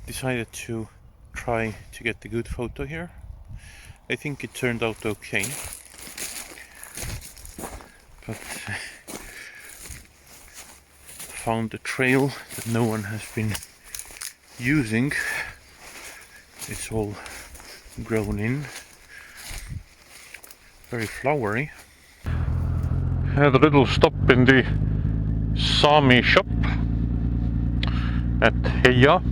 decided to try to get a good photo here. I think it turned out okay, but found a trail that no one has been using. It's all grown in, very flowery. Had a little stop in the Sami shop at Heia.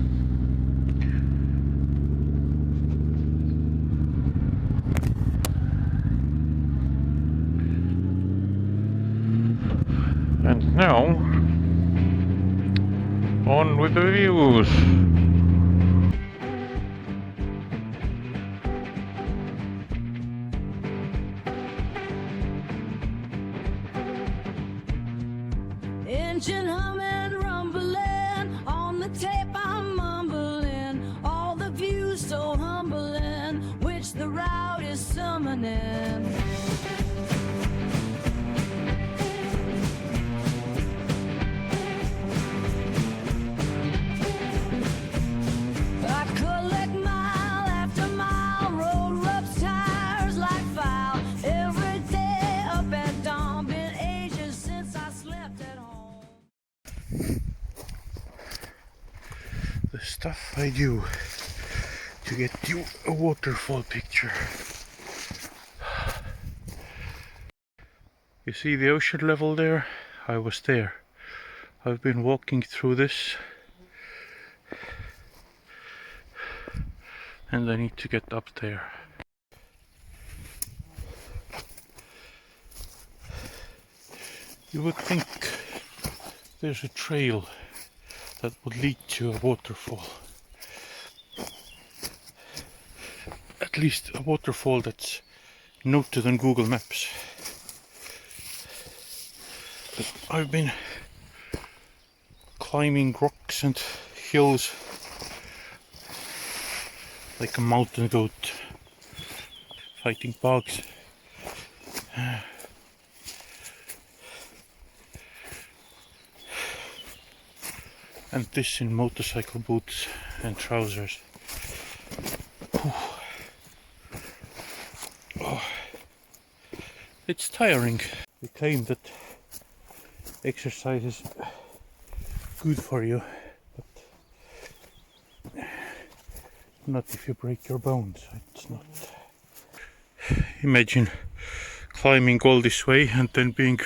And now, on with the views. Engine humming, rumbling, on the tape I'm mumbling, all the views so humbling, which the route is summoning. I collect mile after mile, road rubs tires like file, every day up at dawn, been ages since I slept at home. The stuff I do to get you a waterfall picture. You see the ocean level there? I was there. I've been walking through this and I need to get up there. You would think there's a trail that would lead to a waterfall. At least a waterfall that's noted on Google Maps. But I've been climbing rocks and hills like a mountain goat, fighting bugs. And this in motorcycle boots and trousers. Oh, it's tiring. They claim that exercise is good for you, but not if you break your bones. It's not. Imagine climbing all this way and then being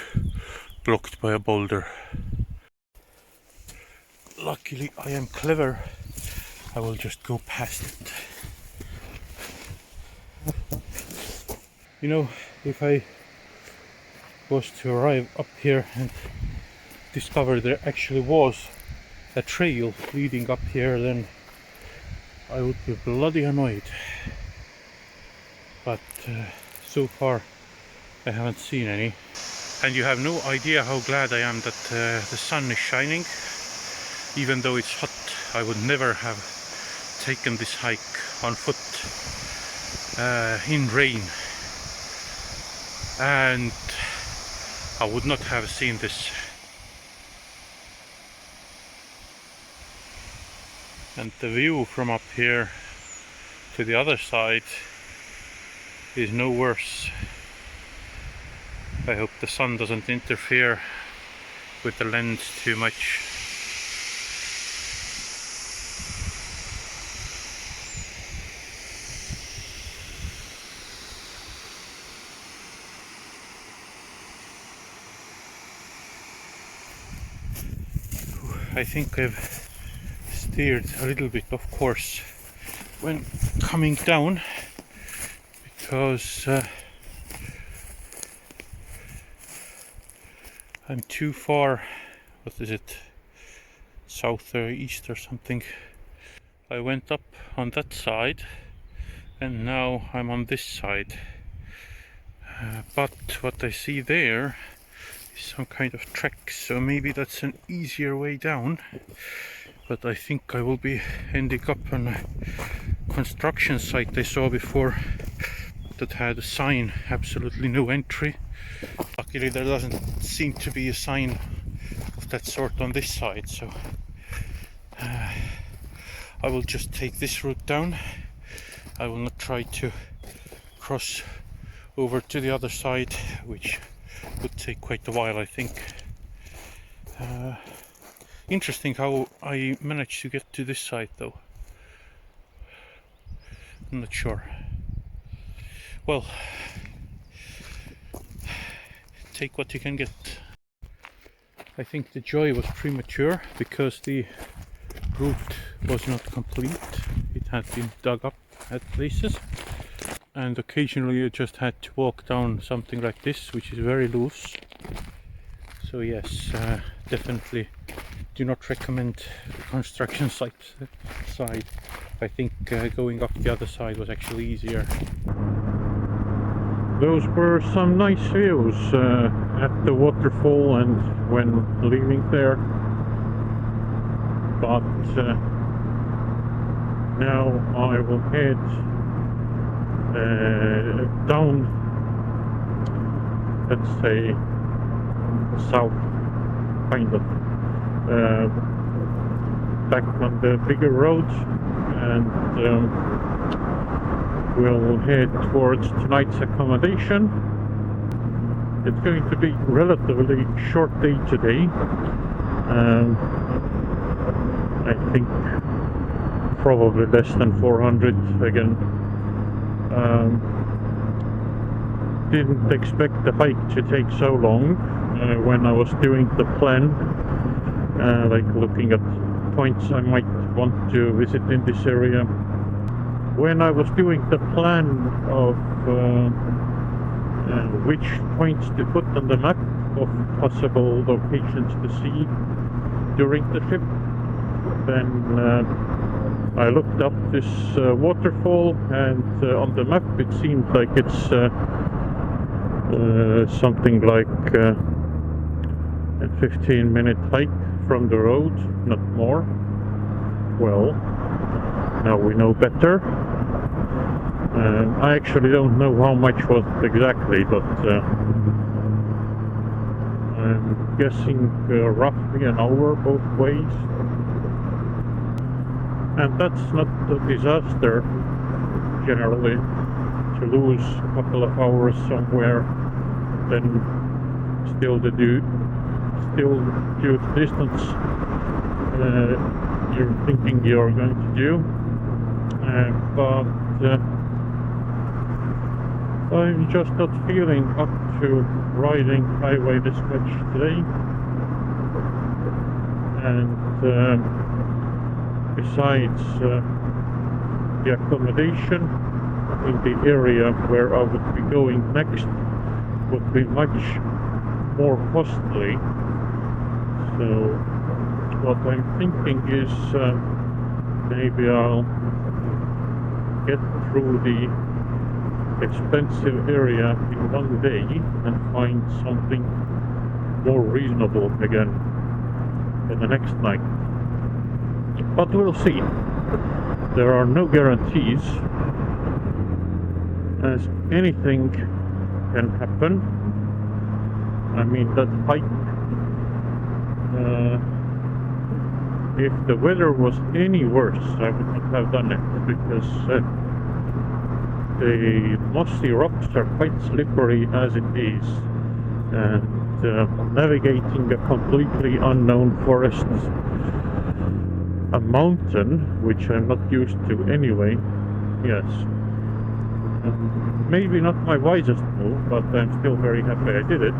blocked by a boulder. Luckily I am clever. I will just go past it. You know, if I was to arrive up here and discover there actually was a trail leading up here, then I would be bloody annoyed. But so far I haven't seen any. And you have no idea how glad I am that the sun is shining. Even though it's hot, I would never have taken this hike on foot in rain. And I would not have seen this. And the view from up here to the other side is no worse. I hope the sun doesn't interfere with the lens too much. I think I've steered a little bit off course when coming down, because I'm too far, what is it, south or east or something. I went up on that side and now I'm on this side, but what I see there is some kind of track, so maybe that's an easier way down. But I think I will be ending up on a construction site I saw before that had a sign, absolutely no entry. Luckily there doesn't seem to be a sign of that sort on this side, so I I will just take this route down. I will not try to cross over to the other side, which would take quite a while, I think. Interesting how I managed to get to this side though. I'm not sure. Well, take what you can get. I think the joy was premature because the route was not complete. It had been dug up at places, and occasionally you just had to walk down something like this, which is very loose. So yes, definitely do not recommend the construction site side. I think going up the other side was actually easier. Those were some nice views at the waterfall and when leaving there. But now I will head down, let's say south, kind of, back on the bigger road, and we'll head towards tonight's accommodation. It's going to be a relatively short day today. I think probably less than 400 again. Didn't expect the hike to take so long when I was doing the plan, like looking at points I might want to visit in this area. When I was doing the plan of which points to put on the map of possible locations to see during the trip, then I looked up this waterfall, and on the map it seemed like it's something like a 15-minute hike from the road, not more. Well, now we know better. I actually don't know how much was exactly, but I'm guessing roughly an hour both ways. And that's not a disaster, generally, to lose a couple of hours somewhere, then still do the distance you're thinking you're going to do. But I'm just not feeling up to riding highway this much today. And besides, the accommodation in the area where I would be going next would be much more costly. So what I'm thinking is maybe I'll get through the expensive area in one day and find something more reasonable again in the next night. But we'll see. There are no guarantees, as anything can happen. I mean, that hike, if the weather was any worse, I would not have done it, because the mossy rocks are quite slippery as it is, and navigating a completely unknown forest, a mountain, which I'm not used to anyway, yes. Maybe not my wisest move, but I'm still very happy I did it.